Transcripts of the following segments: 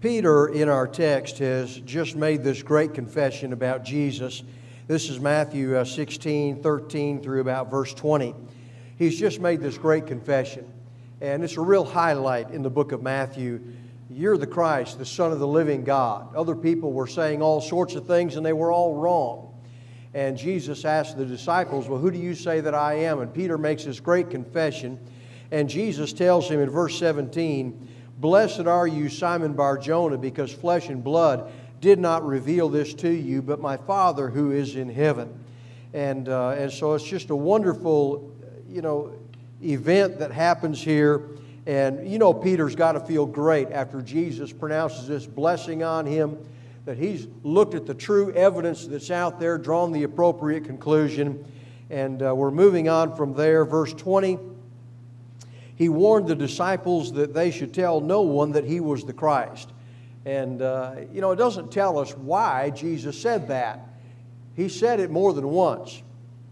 Peter, in our text, has just made this great confession about Jesus. This is Matthew 16:13 through about verse 20. He's just made this great confession, and it's a real highlight in the book of Matthew. You're the Christ, the Son of the living God. Other people were saying all sorts of things, and they were all wrong. And Jesus asked the disciples, well, who do you say that I am? And Peter makes this great confession, and Jesus tells him in verse 17, blessed are you, Simon Bar-Jonah, because flesh and blood did not reveal this to you, but my Father who is in heaven. And so it's just a wonderful, event that happens here. And Peter's got to feel great after Jesus pronounces this blessing on him, that he's looked at the true evidence that's out there, drawn the appropriate conclusion. And we're moving on from there. Verse 20. He warned the disciples that they should tell no one that he was the Christ. And, it doesn't tell us why Jesus said that. He said it more than once.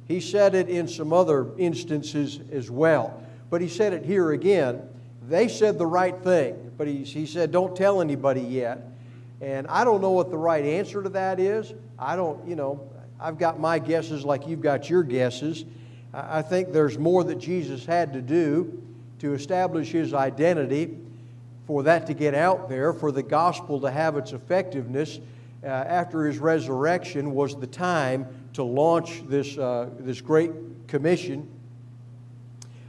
He said it in some other instances as well. But he said it here again. They said the right thing, but he said, don't tell anybody yet. And I don't know what the right answer to that is. I've got my guesses like you've got your guesses. I think there's more that Jesus had to do to establish his identity, for that to get out there, for the gospel to have its effectiveness after his resurrection was the time to launch this great commission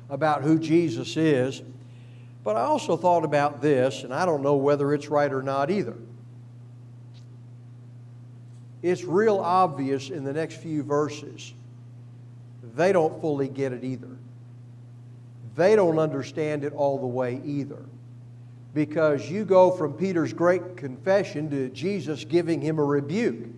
about who Jesus is. But I also thought about this, and I don't know whether it's right or not either. It's real obvious in the next few verses. They don't fully get it either. They don't understand it all the way either. Because you go from Peter's great confession to Jesus giving him a rebuke.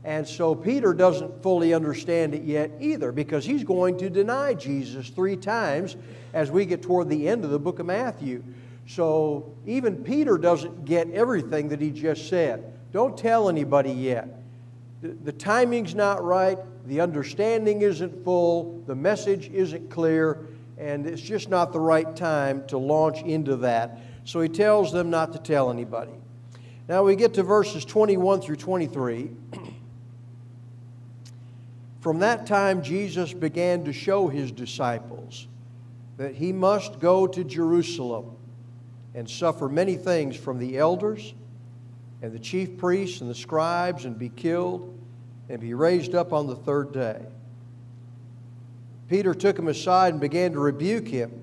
And so Peter doesn't fully understand it yet either, because he's going to deny Jesus 3 times as we get toward the end of the book of Matthew. So even Peter doesn't get everything that he just said. Don't tell anybody yet. The timing's not right. The understanding isn't full. The message isn't clear. And it's just not the right time to launch into that. So he tells them not to tell anybody. Now we get to verses 21 through 23. From that time, Jesus began to show his disciples that he must go to Jerusalem and suffer many things from the elders and the chief priests and the scribes, and be killed and be raised up on the 3rd day. Peter took him aside and began to rebuke him,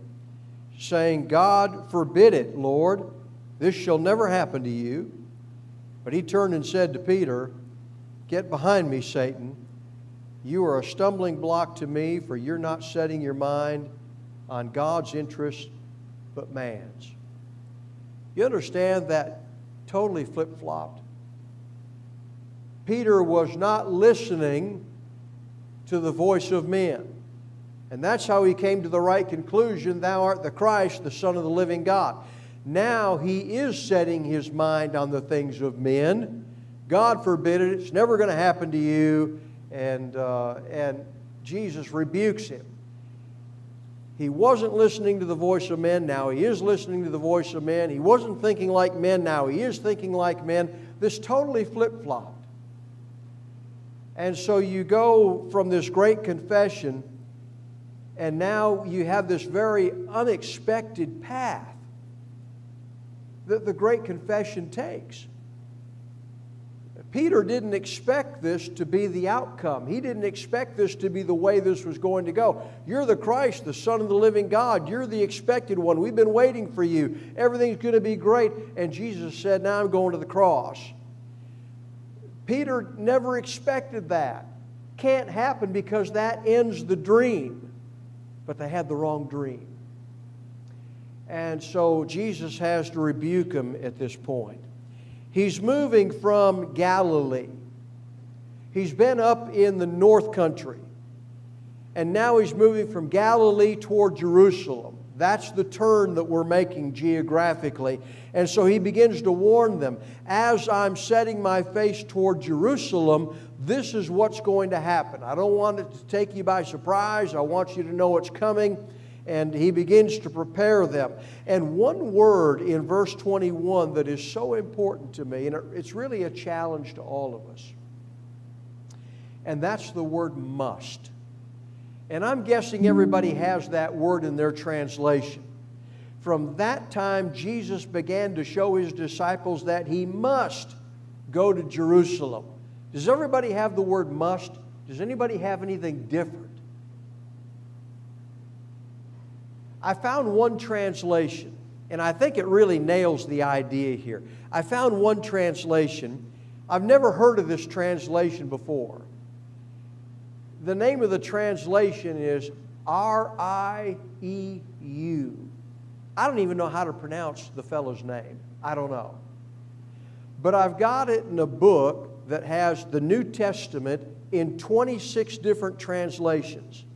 saying, God forbid it, Lord, this shall never happen to you. But he turned and said to Peter, get behind me, Satan. You are a stumbling block to me, for you're not setting your mind on God's interest, but man's. You understand that totally flip-flopped? Peter was not listening to the voice of men. And that's how he came to the right conclusion, thou art the Christ, the Son of the living God. Now he is setting his mind on the things of men. God forbid it, it's never going to happen to you. And Jesus rebukes him. He wasn't listening to the voice of men, now he is listening to the voice of men. He wasn't thinking like men, now he is thinking like men. This totally flip-flopped. And so you go from this great confession, and now you have this very unexpected path that the great confession takes. Peter didn't expect this to be the outcome. He didn't expect this to be the way this was going to go. You're the Christ, the Son of the living God. You're the expected one. We've been waiting for you. Everything's going to be great. And Jesus said, now I'm going to the cross. Peter never expected that. Can't happen because that ends the dream. But they had the wrong dream. And so Jesus has to rebuke him at this point. He's moving from Galilee. He's been up in the north country. And now he's moving from Galilee toward Jerusalem. That's the turn that we're making geographically. And so he begins to warn them, as I'm setting my face toward Jerusalem, this is what's going to happen. I don't want it to take you by surprise. I want you to know what's coming. And he begins to prepare them. And one word in verse 21 that is so important to me, and it's really a challenge to all of us, and that's the word must. And I'm guessing everybody has that word in their translation. From that time, Jesus began to show his disciples that he must go to Jerusalem. Does everybody have the word must? Does anybody have anything different? I found one translation, and I think it really nails the idea here. I found one translation. I've never heard of this translation before. The name of the translation is R-I-E-U. I don't even know how to pronounce the fellow's name. I don't know. But I've got it in a book that has the New Testament in 26 different translations.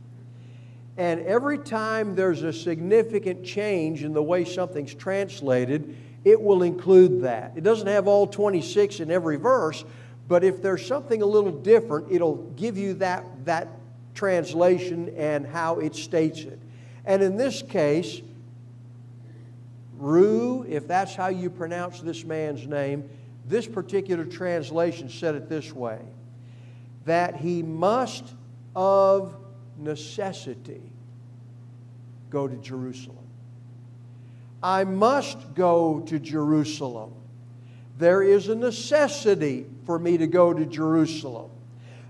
And every time there's a significant change in the way something's translated, it will include that. It doesn't have all 26 in every verse, but if there's something a little different, it'll give you that translation and how it states it. And in this case, Ru, if that's how you pronounce this man's name, this particular translation said it this way, that he must of necessity go to Jerusalem. I must go to Jerusalem. There is a necessity for me to go to Jerusalem.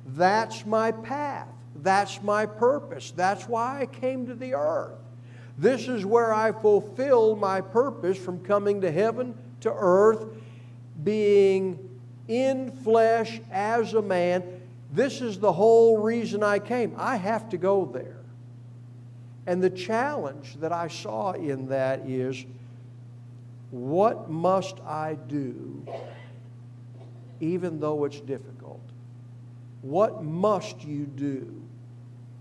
That's my path. That's my purpose. That's why I came to the earth. This is where I fulfill my purpose from coming to heaven to earth, being in flesh as a man. This is the whole reason I came. I have to go there. And the challenge that I saw in that is, what must I do even though it's difficult? What must you do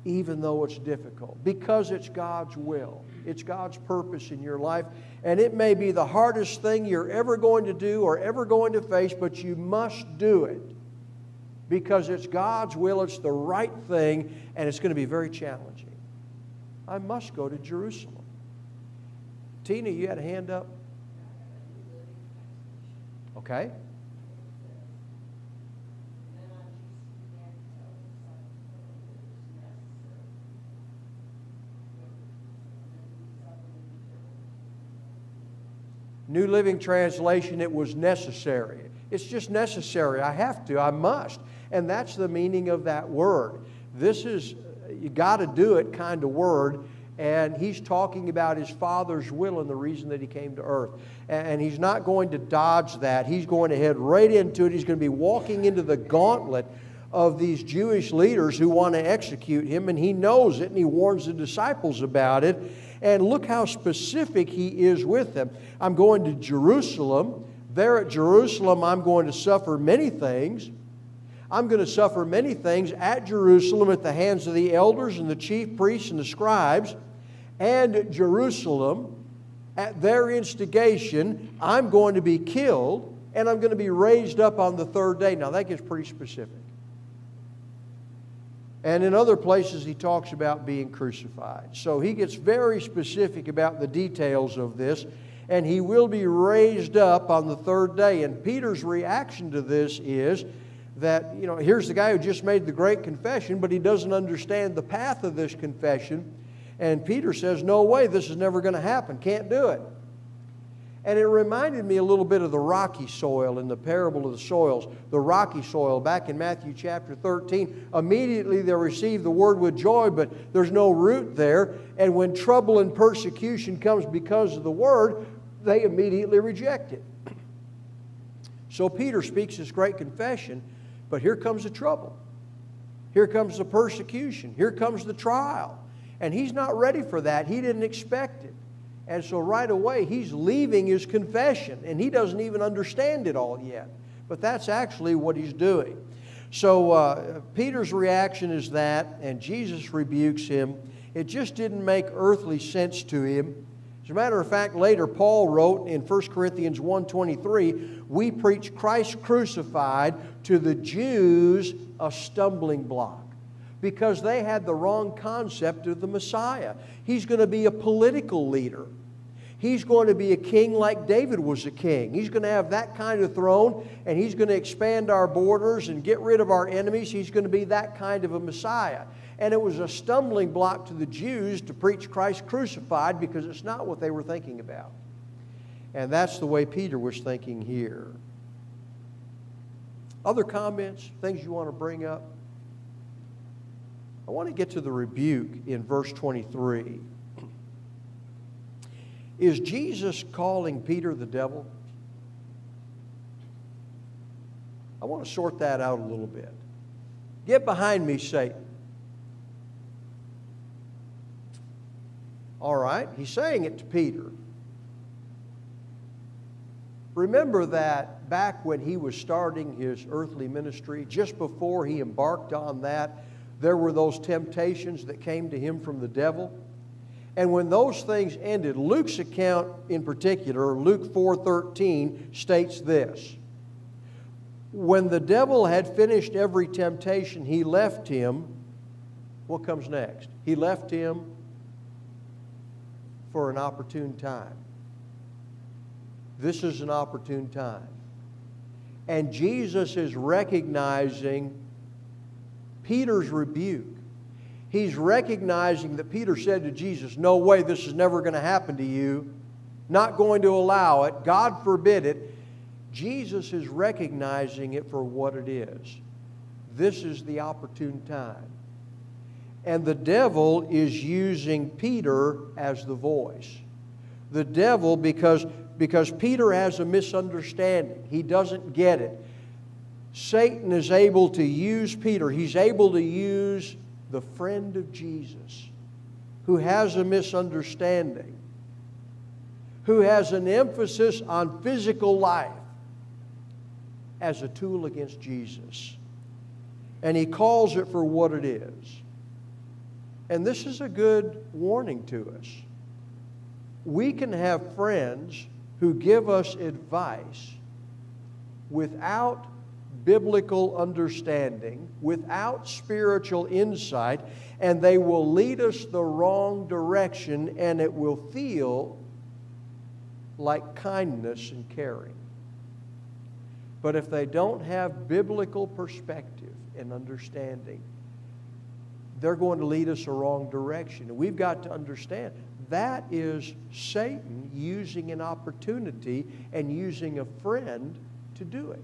even though it's difficult? Because it's God's will. It's God's purpose in your life. And it may be the hardest thing you're ever going to do or ever going to face, but you must do it. Because it's God's will, it's the right thing, and it's going to be very challenging. I must go to Jerusalem. Tina, you had a hand up? Okay. New Living Translation, it was necessary. It's just necessary. I have to. I must. And that's the meaning of that word. This is, you got to do it kind of word. And he's talking about his Father's will and the reason that he came to earth. And he's not going to dodge that. He's going to head right into it. He's going to be walking into the gauntlet of these Jewish leaders who want to execute him. And he knows it, and he warns the disciples about it. And look how specific he is with them. I'm going to Jerusalem. There at Jerusalem, I'm going to suffer many things. I'm going to suffer many things at Jerusalem at the hands of the elders and the chief priests and the scribes. And at Jerusalem, at their instigation, I'm going to be killed and I'm going to be raised up on the third day. Now that gets pretty specific. And in other places he talks about being crucified. So he gets very specific about the details of this. And he will be raised up on the third day. And Peter's reaction to this is that, here's the guy who just made the great confession, but he doesn't understand the path of this confession. And Peter says, no way, this is never going to happen. Can't do it. And it reminded me a little bit of the rocky soil in the parable of the soils. The rocky soil back in Matthew chapter 13. Immediately they receive the word with joy, but there's no root there. And when trouble and persecution comes because of the word, they immediately reject it. So Peter speaks this great confession, but here comes the trouble. Here comes the persecution. Here comes the trial. And he's not ready for that. He didn't expect it. And so right away, he's leaving his confession, and he doesn't even understand it all yet. But that's actually what he's doing. So Peter's reaction is that, and Jesus rebukes him. It just didn't make earthly sense to him. As a matter of fact, later Paul wrote in 1 Corinthians 1:23, we preach Christ crucified, to the Jews a stumbling block, because they had the wrong concept of the Messiah. He's going to be a political leader. He's going to be a king like David was a king. He's going to have that kind of throne, and he's going to expand our borders and get rid of our enemies. He's going to be that kind of a Messiah. And it was a stumbling block to the Jews to preach Christ crucified because it's not what they were thinking about. And that's the way Peter was thinking here. Other comments, things you want to bring up? I want to get to the rebuke in verse 23. Is Jesus calling Peter the devil? I want to sort that out a little bit. Get behind me, Satan. All right, he's saying it to Peter. Remember that back when he was starting his earthly ministry, just before he embarked on that, there were those temptations that came to him from the devil. And when those things ended, Luke's account in particular, Luke 4:13, states this. When the devil had finished every temptation, he left him. What comes next? He left him for an opportune time. This is an opportune time. And Jesus is recognizing Peter's rebuke. He's recognizing that Peter said to Jesus, no way, this is never going to happen to you. Not going to allow it. God forbid it. Jesus is recognizing it for what it is. This is the opportune time. And the devil is using Peter as the voice. The devil, because Peter has a misunderstanding. He doesn't get it. Satan is able to use Peter. He's able to use the friend of Jesus, who has a misunderstanding, who has an emphasis on physical life, as a tool against Jesus. And he calls it for what it is. And this is a good warning to us. We can have friends who give us advice without biblical understanding, without spiritual insight, and they will lead us the wrong direction, and it will feel like kindness and caring. But if they don't have biblical perspective and understanding, they're going to lead us a wrong direction. And we've got to understand that is Satan using an opportunity and using a friend to do it.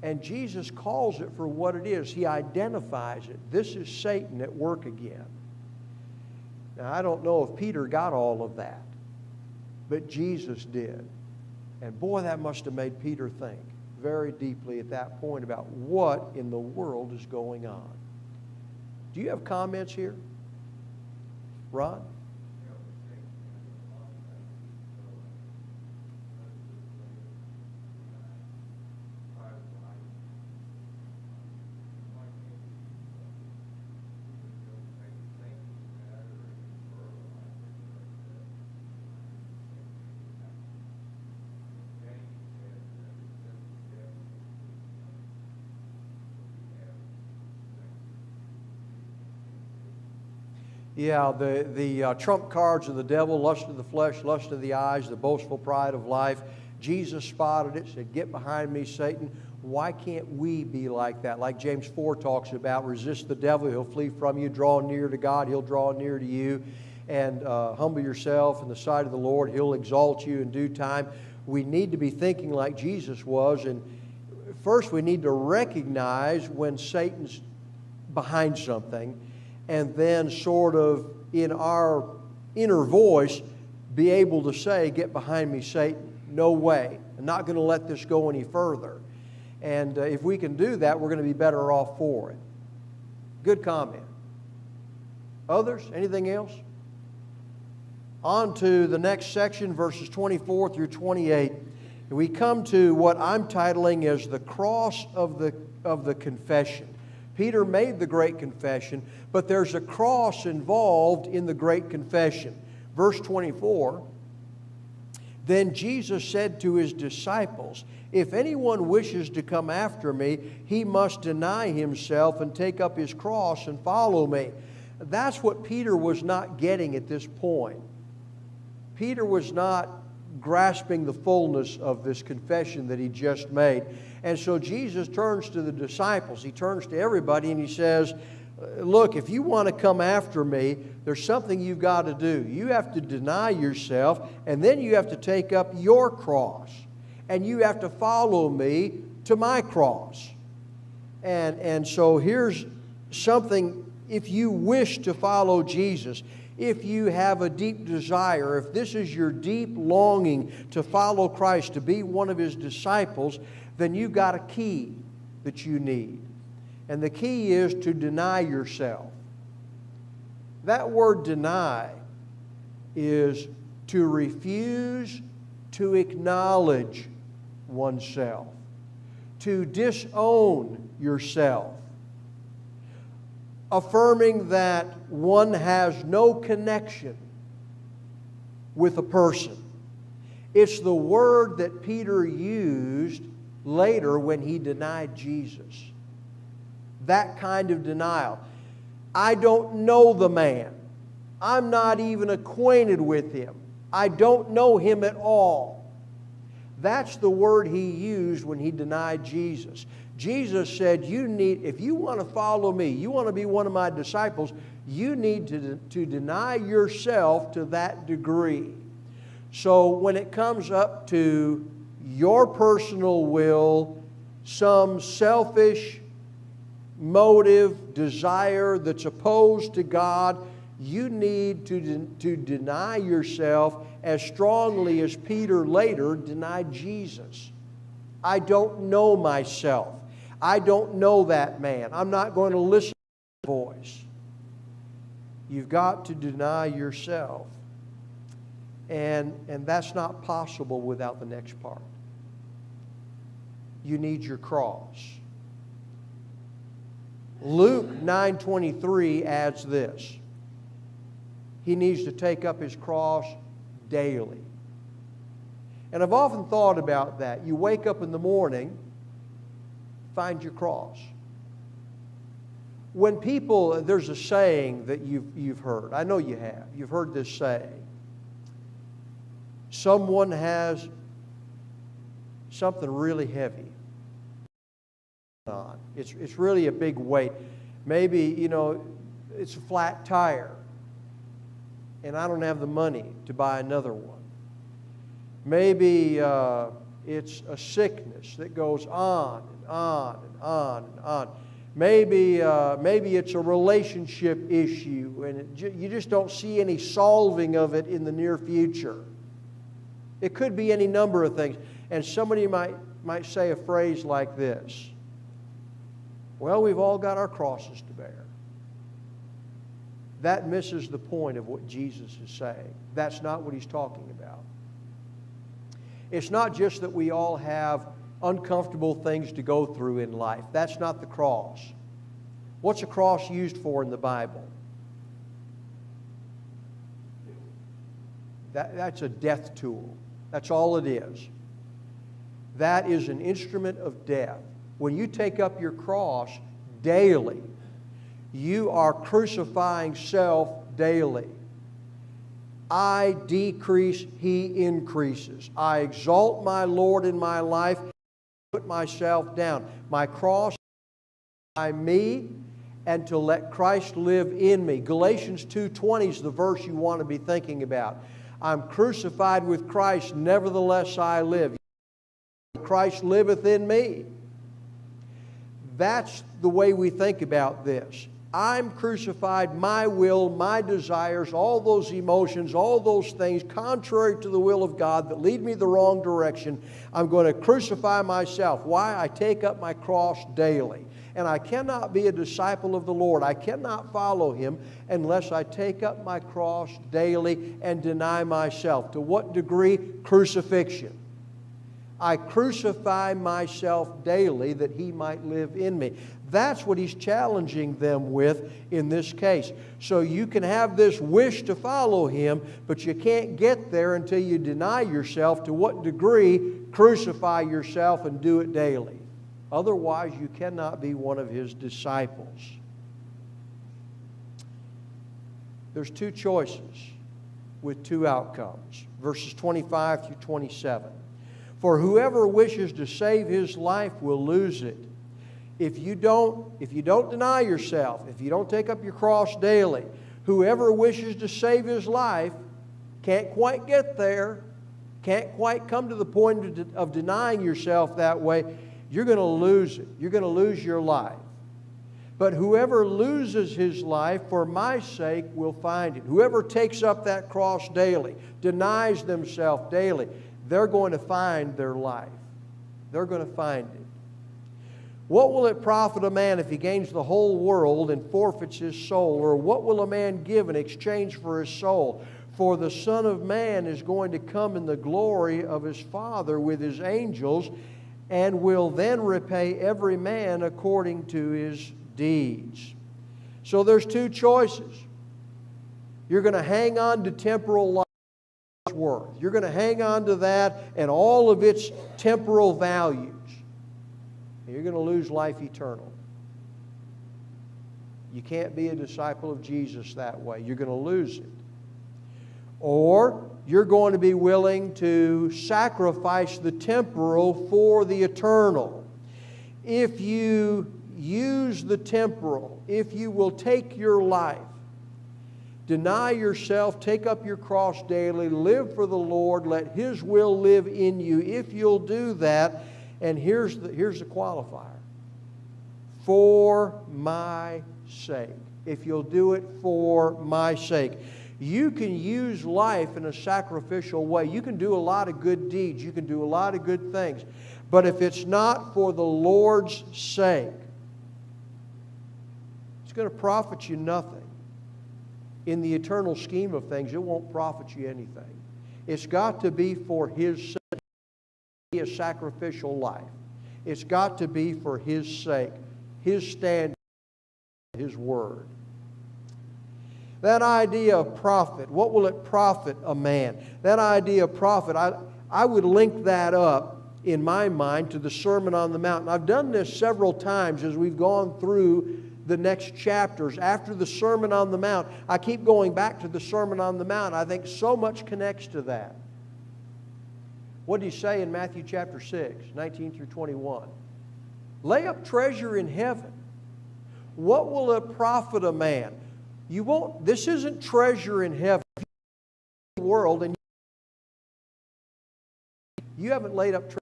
And Jesus calls it for what it is. He identifies it. This is Satan at work again. Now, I don't know if Peter got all of that, but Jesus did. And boy, that must have made Peter think very deeply at that point about what in the world is going on. Do you have comments here? Ron? Yeah, the trump cards of the devil, lust of the flesh, lust of the eyes, the boastful pride of life. Jesus spotted it, said, get behind me, Satan. Why can't we be like that? Like James 4 talks about, resist the devil, he'll flee from you. Draw near to God, he'll draw near to you. And humble yourself in the sight of the Lord, he'll exalt you in due time. We need to be thinking like Jesus was. And first we need to recognize when Satan's behind something, and then sort of in our inner voice be able to say, get behind me, Satan. No way. I'm not going to let this go any further. And if we can do that, we're going to be better off for it. Good comment. Others? Anything else? On to the next section, verses 24 through 28. We come to what I'm titling as the cross of the confession. Peter made the great confession, but there's a cross involved in the great confession. Verse 24, Then Jesus said to his disciples, "If anyone wishes to come after me, he must deny himself and take up his cross and follow me." That's what Peter was not getting at this point. Peter was not grasping the fullness of this confession that he just made. And so Jesus turns to the disciples. He turns to everybody and he says, look, if you want to come after me, there's something you've got to do. You have to deny yourself, and then you have to take up your cross. And you have to follow me to my cross. And so here's something, if you wish to follow Jesus, if you have a deep desire, if this is your deep longing to follow Christ, to be one of His disciples, then you've got a key that you need. And the key is to deny yourself. That word deny is to refuse to acknowledge oneself, to disown yourself, affirming that one has no connection with a person. It's the word that Peter used later when he denied Jesus. That kind of denial. I don't know the man. I'm not even acquainted with him. I don't know him at all. That's the word he used when he denied Jesus. Jesus said, if you want to follow me, you want to be one of my disciples, you need to deny yourself to that degree. So when it comes up to your personal will, some selfish motive, desire that's opposed to God, you need to deny yourself as strongly as Peter later denied Jesus. I don't know myself. I don't know that man. I'm not going to listen to his voice. You've got to deny yourself. And that's not possible without the next part. You need your cross. Luke 9:23 adds this. He needs to take up his cross daily. And I've often thought about that. You wake up in the morning, find your cross. When people, there's a saying that you've heard. I know you have. You've heard this saying. Someone has something really heavy on. It's really a big weight. Maybe, it's a flat tire, and I don't have the money to buy another one. Maybe it's a sickness that goes on and on and on and on. Maybe it's a relationship issue, and you just don't see any solving of it in the near future. It could be any number of things. And somebody might say a phrase like this. Well, we've all got our crosses to bear. That misses the point of what Jesus is saying. That's not what He's talking about. It's not just that we all have uncomfortable things to go through in life. That's not the cross. What's a cross used for in the Bible? That's a death tool. That's all it is. That is an instrument of death. When you take up your cross daily, you are crucifying self daily. I decrease, He increases. I exalt my Lord in my life, put myself down. My cross is by me, and to let Christ live in me. Galatians 2:20 is the verse you want to be thinking about. I'm crucified with Christ, nevertheless I live. Christ liveth in me. That's the way we think about this. I'm crucified, my will, my desires, all those emotions, all those things contrary to the will of God that lead me the wrong direction. I'm going to crucify myself. Why? I take up my cross daily. And I cannot be a disciple of the Lord. I cannot follow Him unless I take up my cross daily and deny myself. To what degree? Crucifixion. I crucify myself daily that He might live in me. That's what He's challenging them with in this case. So you can have this wish to follow Him, but you can't get there until you deny yourself. To what degree? Crucify yourself and do it daily. Otherwise, you cannot be one of His disciples. There's two choices with two outcomes. Verses 25 through 27. For whoever wishes to save his life will lose it. If you don't deny yourself, if you don't take up your cross daily, whoever wishes to save his life can't quite get there, can't quite come to the point of denying yourself that way. You're going to lose it. You're going to lose your life. But whoever loses his life for my sake will find it. Whoever takes up that cross daily, denies themselves daily, they're going to find their life. They're going to find it. What will it profit a man if he gains the whole world and forfeits his soul? Or what will a man give in exchange for his soul? For the Son of Man is going to come in the glory of His Father with His angels, and will then repay every man according to his deeds. So there's two choices. You're going to hang on to temporal life. Worth. You're going to hang on to that and all of its temporal values. And you're going to lose life eternal. You can't be a disciple of Jesus that way. You're going to lose it. Or you're going to be willing to sacrifice the temporal for the eternal. If you use the temporal, if you will take your life, deny yourself, take up your cross daily, live for the Lord, let His will live in you. If you'll do that, and here's the qualifier. For my sake. If you'll do it for my sake. You can use life in a sacrificial way. You can do a lot of good deeds. You can do a lot of good things. But if it's not for the Lord's sake, it's going to profit you nothing. In the eternal scheme of things, it won't profit you anything. It's got to be for His sake, a sacrificial life. It's got to be for His sake, His standard, His word. That idea of profit, what will it profit a man? That idea of profit, I would link that up in my mind to the Sermon on the Mount. And I've done this several times as we've gone through the next chapters. After the Sermon on the Mount, I keep going back to the Sermon on the Mount. I think so much connects to that. What did He say in Matthew chapter 6, 19 through 21? Lay up treasure in heaven. What will it profit a man? You won't, this isn't treasure in heaven. If you're in the world and you haven't laid up treasure,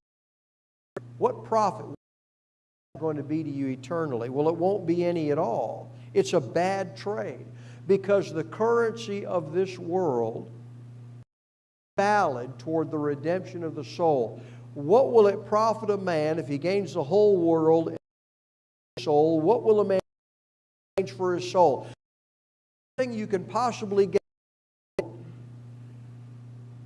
what profit going to be to you eternally? Well, it won't be any at all. It's a bad trade because the currency of this world is valid toward the redemption of the soul. What will it profit a man if he gains the whole world and his soul? What will a man exchange for his soul? Thing you can possibly get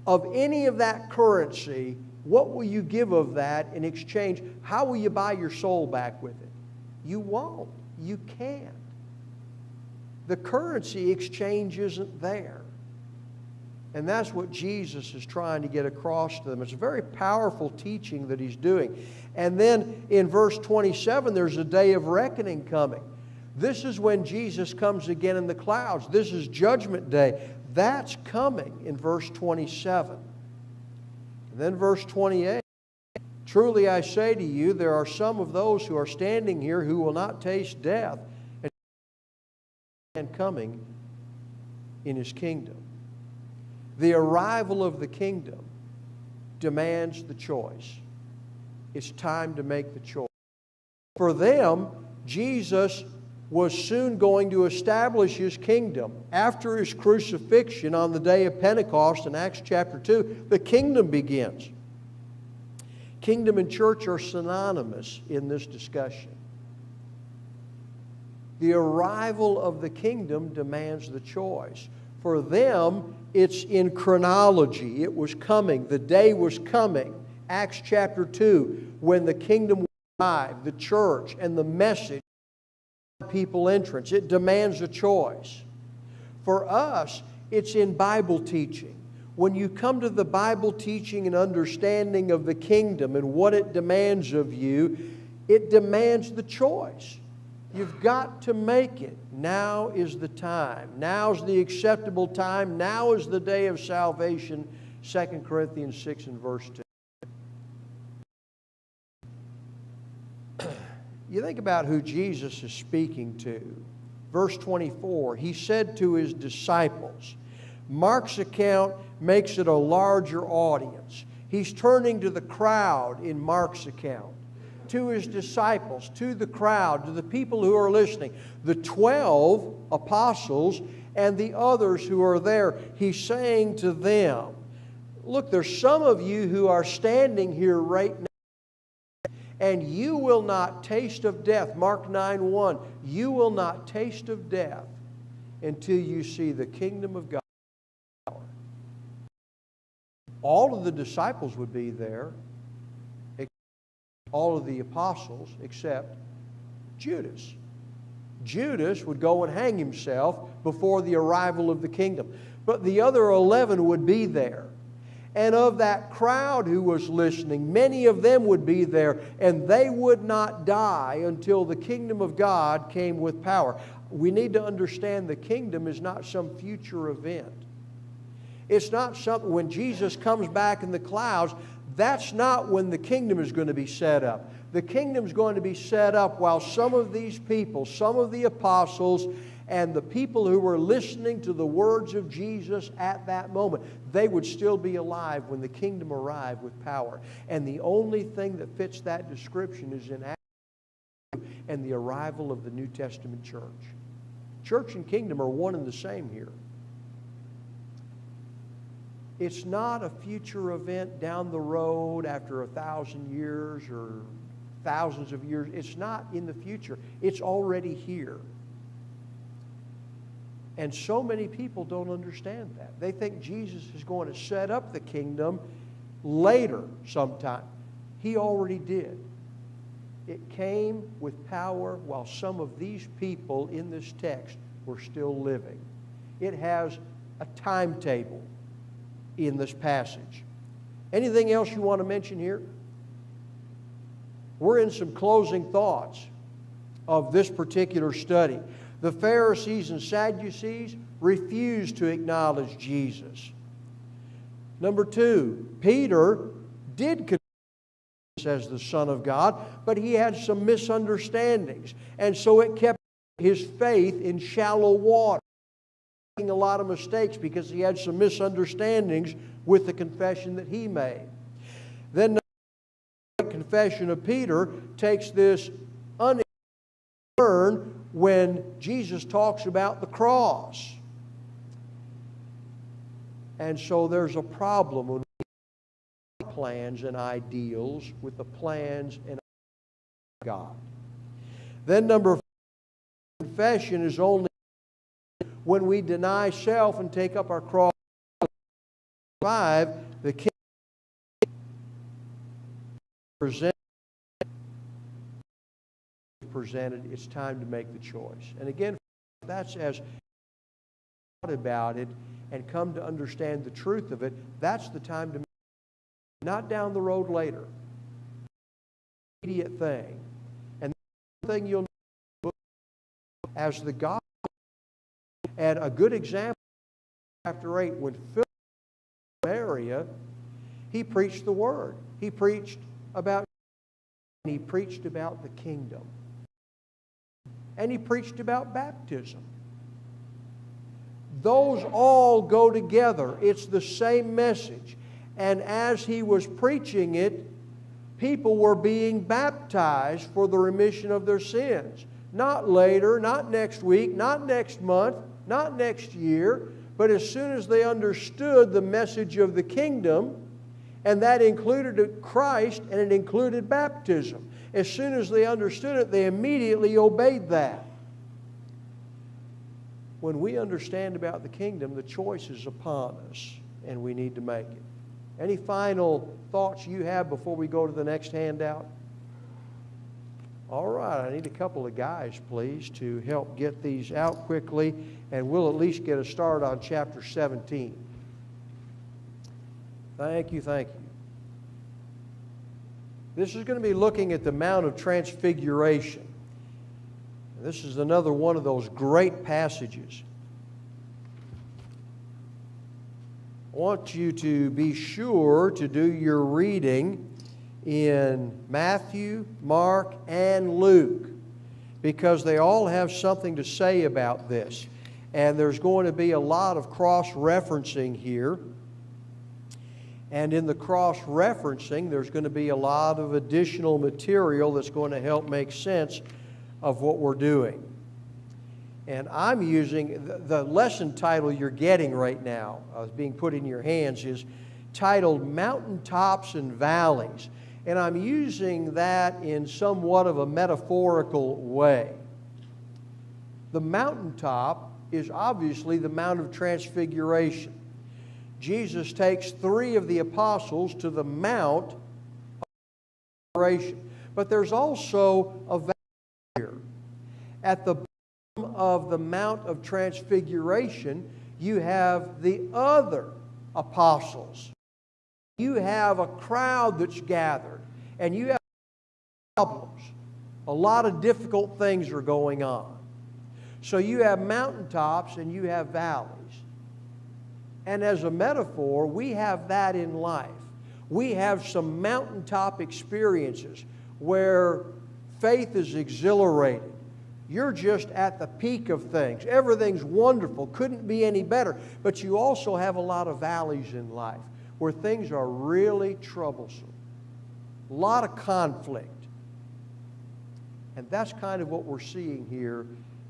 of any of that currency, what will you give of that in exchange? How will you buy your soul back with it? You won't. You can't. The currency exchange isn't there. And that's what Jesus is trying to get across to them. It's a very powerful teaching that He's doing. And then in verse 27, there's a day of reckoning coming. This is when Jesus comes again in the clouds. This is Judgment Day. That's coming in verse 27. And then verse 28. Truly I say to you, there are some of those who are standing here who will not taste death and coming in His kingdom. The arrival of the kingdom demands the choice. It's time to make the choice. For them, Jesus was soon going to establish His kingdom. After His crucifixion on the day of Pentecost in Acts chapter 2, the kingdom begins. Kingdom and church are synonymous in this discussion. The arrival of the kingdom demands the choice. For them, it's in chronology. It was coming. The day was coming Acts chapter 2, when the kingdom will arrive, the church and the message, people entrance. It demands a choice. For us, it's in Bible teaching. When you come to the Bible teaching and understanding of the kingdom and what it demands of you, it demands the choice. You've got to make it. Now is the time. Now is the acceptable time. Now is the day of salvation. 2 Corinthians 6 and verse 2. You think about who Jesus is speaking to. Verse 24, He said to His disciples. Mark's account makes it a larger audience. He's turning to the crowd in Mark's account, to His disciples, to the crowd, to the people who are listening, the 12 apostles and the others who are there. He's saying to them, look, there's some of you who are standing here right now, and you will not taste of death. Mark 9:1. You will not taste of death until you see the kingdom of God. All of the disciples would be there, all of the apostles except Judas. Judas would go and hang himself before the arrival of the kingdom. But the other 11 would be there. And of that crowd who was listening, many of them would be there, and they would not die until the kingdom of God came with power. We need to understand the kingdom is not some future event. It's not something when Jesus comes back in the clouds, that's not when the kingdom is going to be set up. The kingdom is going to be set up while some of these people, some of the apostles, and the people who were listening to the words of Jesus at that moment, they would still be alive when the kingdom arrived with power. And the only thing that fits that description is in Acts 2 and the arrival of the New Testament church. Church and kingdom are one and the same here. It's not a future event down the road after 1,000 years or thousands of years. It's not in the future. It's already here. And so many people don't understand that. They think Jesus is going to set up the kingdom later sometime. He already did. It came with power while some of these people in this text were still living. It has a timetable in this passage. Anything else you want to mention here? We're in some closing thoughts of this particular study. The Pharisees and Sadducees refused to acknowledge Jesus. Number 2, Peter did confess as the Son of God, but he had some misunderstandings. And so it kept his faith in shallow water, making a lot of mistakes because he had some misunderstandings with the confession that he made. Then the confession of Peter takes this turn when Jesus talks about the cross. And so there's a problem when we have plans and ideals with the plans and ideals of God. Then number 4, confession is only when we deny self and take up our cross. 5, the King presented, it's time to make the choice. And again, that's as thought about it and come to understand the truth of it, that's the time to make it, not down the road later. Immediate thing. And the thing you'll know as the gospel, and a good example, chapter 8, when Philip was in Samaria, he preached the word. He preached about the kingdom. And he preached about baptism. Those all go together. It's the same message. And as he was preaching it, people were being baptized for the remission of their sins. Not later, not next week, not next month, not next year, but as soon as they understood the message of the kingdom, and that included Christ and it included baptism. As soon as they understood it, they immediately obeyed that. When we understand about the kingdom, the choice is upon us, and we need to make it. Any final thoughts you have before we go to the next handout? All right, I need a couple of guys, please, to help get these out quickly, and we'll at least get a start on chapter 17. Thank you, thank you. This is going to be looking at the Mount of Transfiguration. This is another one of those great passages. I want you to be sure to do your reading in Matthew, Mark, and Luke, because they all have something to say about this. And there's going to be a lot of cross-referencing here. And in the cross-referencing, there's going to be a lot of additional material that's going to help make sense of what we're doing. And I'm using, the lesson title you're getting right now, being put in your hands, is titled Mountaintops and Valleys. And I'm using that in somewhat of a metaphorical way. The mountaintop is obviously the Mount of Transfiguration. Jesus takes 3 of the apostles to the Mount of Transfiguration. But there's also a valley here. At the bottom of the Mount of Transfiguration, you have the other apostles. You have a crowd that's gathered, and you have problems. A lot of difficult things are going on. So you have mountaintops and you have valleys. And as a metaphor, we have that in life. We have some mountaintop experiences where faith is exhilarated. You're just at the peak of things. Everything's wonderful, couldn't be any better. But you also have a lot of valleys in life where things are really troublesome. A lot of conflict. And that's kind of what we're seeing here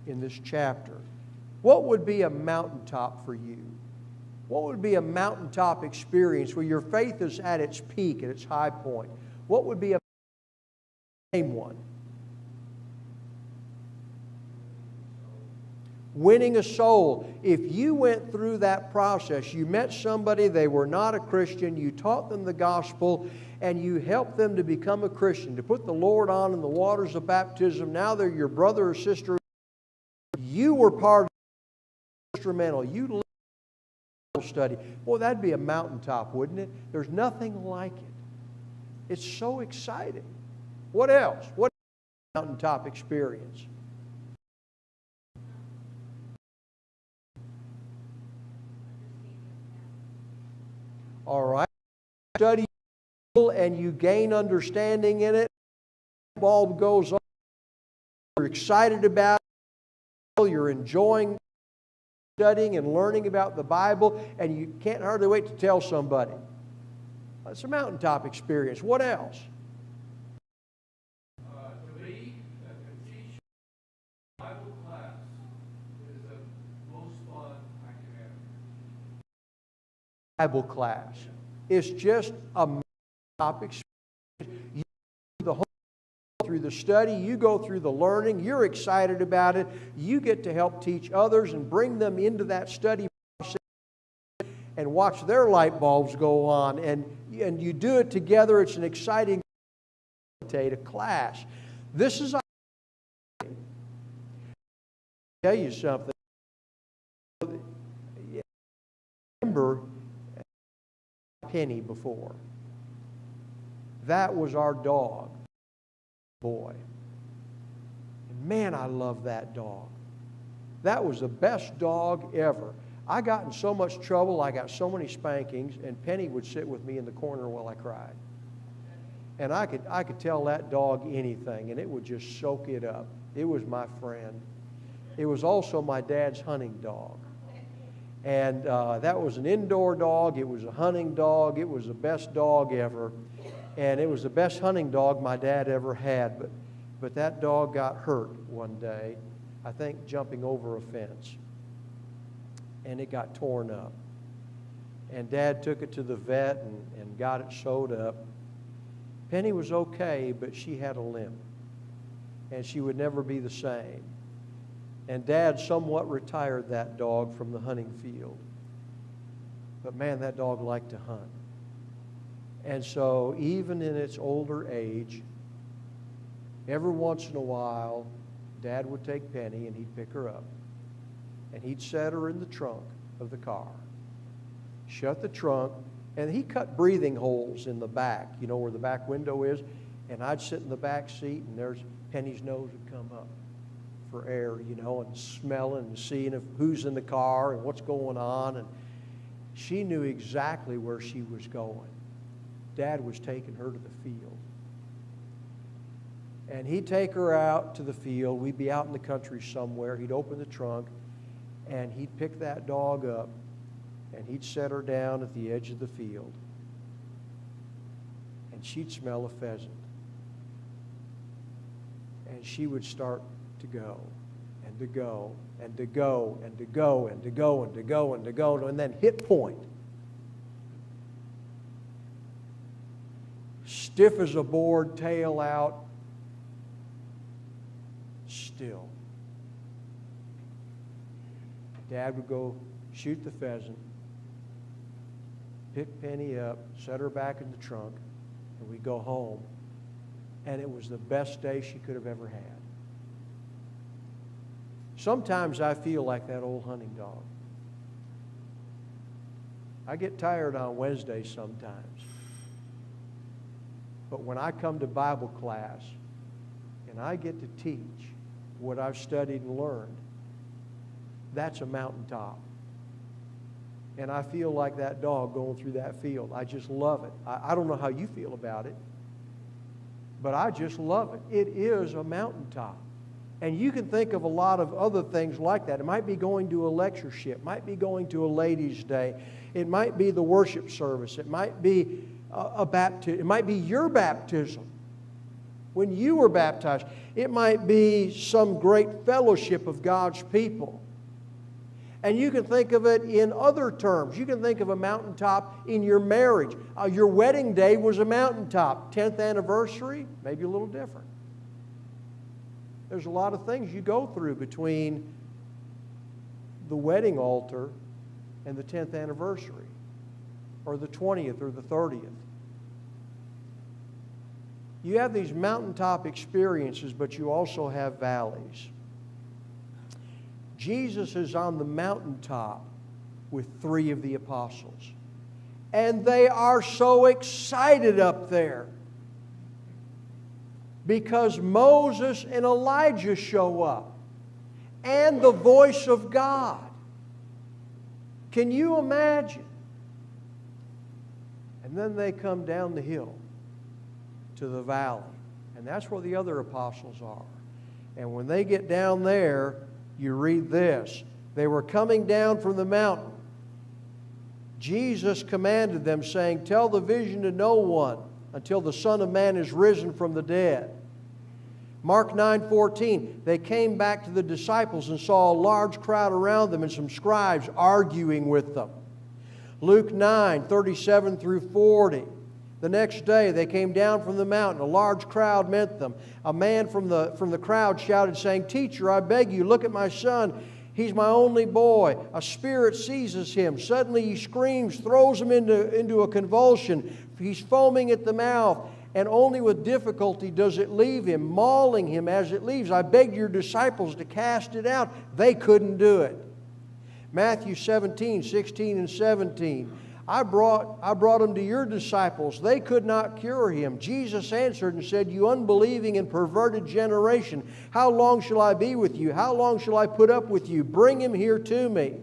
in this chapter. What would be a mountaintop for you? What would be a mountaintop experience where your faith is at its peak, at its high point? What would be a name one? Winning a soul. If you went through that process, you met somebody, they were not a Christian, you taught them the gospel, and you helped them to become a Christian, to put the Lord on in the waters of baptism. Now they're your brother or sister. You were part of the instrumental. You led the Bible study. Boy, that'd be a mountaintop, wouldn't it? There's nothing like it. It's so exciting. What else? What is a mountaintop experience? All right. Study and you gain understanding in it. The bulb goes on. You're excited about it. You're enjoying studying and learning about the Bible, and you can't hardly wait to tell somebody. That's a mountaintop experience. What else? To me, to teach Bible class is the most fun I can have. Bible class. It's just a mountaintop experience. You go the whole through the study, you go through the learning, you're excited about it, you get to help teach others and bring them into that study process and watch their light bulbs go on, and you do it together. It's an exciting class. This is, I'll tell you something. Remember Penny before. That was our dog. Boy. And man, I love that dog. That was the best dog ever. I got in so much trouble, I got so many spankings, and Penny would sit with me in the corner while I cried. And I could tell that dog anything, and it would just soak it up. It was my friend. It was also my dad's hunting dog. And that was an indoor dog. It was a hunting dog. It was the best dog ever. And it was the best hunting dog my dad ever had. But that dog got hurt one day, I think jumping over a fence. And it got torn up. And Dad took it to the vet and got it sewed up. Penny was okay, but she had a limp. And she would never be the same. And Dad somewhat retired that dog from the hunting field. But man, that dog liked to hunt. And so even in its older age, every once in a while, Dad would take Penny and he'd pick her up. And he'd set her in the trunk of the car, shut the trunk, and he cut breathing holes in the back, you know, where the back window is. And I'd sit in the back seat, and there's Penny's nose would come up for air, you know, and smelling and seeing if who's in the car and what's going on. And she knew exactly where she was going. Dad was taking her to the field. And he'd take her out to the field. We'd be out in the country somewhere. He'd open the trunk, and he'd pick that dog up, and he'd set her down at the edge of the field. And she'd smell a pheasant. And she would start to go, and to go, and to go, and to go, and to go, and to go, and to go, and then hit point. Stiff as a board, tail out, still. Dad would go shoot the pheasant, pick Penny up, set her back in the trunk, and we'd go home. And it was the best day she could have ever had. Sometimes I feel like that old hunting dog. I get tired on Wednesdays sometimes. But when I come to Bible class and I get to teach what I've studied and learned, that's a mountaintop. And I feel like that dog going through that field. I just love it. I don't know how you feel about it, but I just love it. It is a mountaintop. And you can think of a lot of other things like that. It might be going to a lectureship. It might be going to a ladies' day. It might be the worship service. It might be a baptism. It might be your baptism when you were baptized. It might be some great fellowship of God's people. And you can think of it in other terms. You can think of a mountaintop in your marriage. Your wedding day was a mountaintop. 10th anniversary, maybe a little different. There's a lot of things you go through between the wedding altar and the 10th anniversary, or the 20th or the 30th. You have these mountaintop experiences, but you also have valleys. Jesus is on the mountaintop with 3 of the apostles. And they are so excited up there because Moses and Elijah show up and the voice of God. Can you imagine? And then they come down the hill to the valley. And that's where the other apostles are. And when they get down there, you read this. They were coming down from the mountain. Jesus commanded them, saying, "Tell the vision to no one until the Son of Man is risen from the dead." Mark 9:14, they came back to the disciples and saw a large crowd around them and some scribes arguing with them. Luke 9:37 through 40. The next day they came down from the mountain. A large crowd met them. A man from the crowd shouted, saying, "Teacher, I beg you, look at my son. He's my only boy. A spirit seizes him. Suddenly he screams, throws him into a convulsion. He's foaming at the mouth, and only with difficulty does it leave him, mauling him as it leaves. I begged your disciples to cast it out. They couldn't do it." Matthew 17:16 and 17. I brought him to your disciples. They could not cure him. Jesus answered and said, "You unbelieving and perverted generation, how long shall I be with you? How long shall I put up with you? Bring him here to me."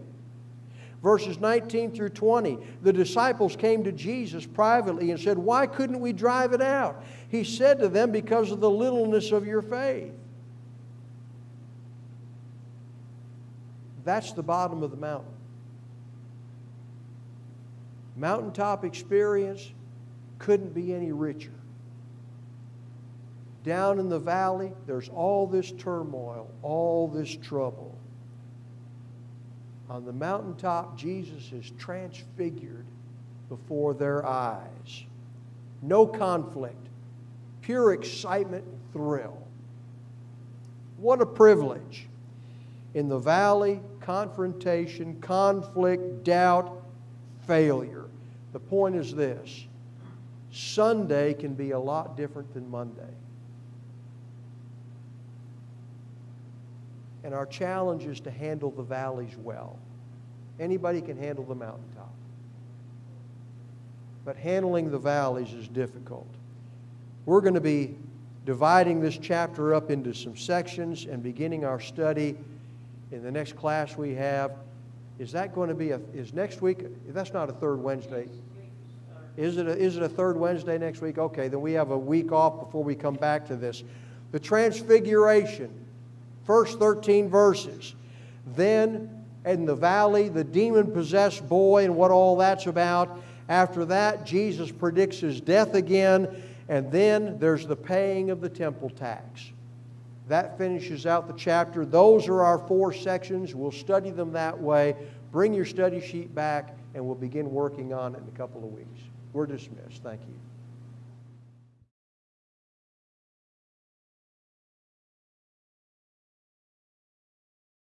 Verses 19 through 20. The disciples came to Jesus privately and said, "Why couldn't we drive it out?" He said to them, "Because of the littleness of your faith." That's the bottom of the mountain. Mountaintop experience couldn't be any richer. Down in the valley, there's all this turmoil, all this trouble. On the mountaintop, Jesus is transfigured before their eyes. No conflict, pure excitement and thrill. What a privilege. In the valley, confrontation, conflict, doubt, failure. The point is this: Sunday can be a lot different than Monday. And our challenge is to handle the valleys well. Anybody can handle the mountaintop. But handling the valleys is difficult. We're going to be dividing this chapter up into some sections and beginning our study in the next class we have. Is that going to be is next week? That's not a third Wednesday. Is it a third Wednesday next week? Okay, then we have a week off before we come back to this. The Transfiguration, first 13 verses. Then in the valley, the demon-possessed boy and what all that's about. After that, Jesus predicts his death again. And then there's the paying of the temple tax. That finishes out the chapter. Those are our 4 sections. We'll study them that way. Bring your study sheet back, and we'll begin working on it in a couple of weeks. We're dismissed. Thank you.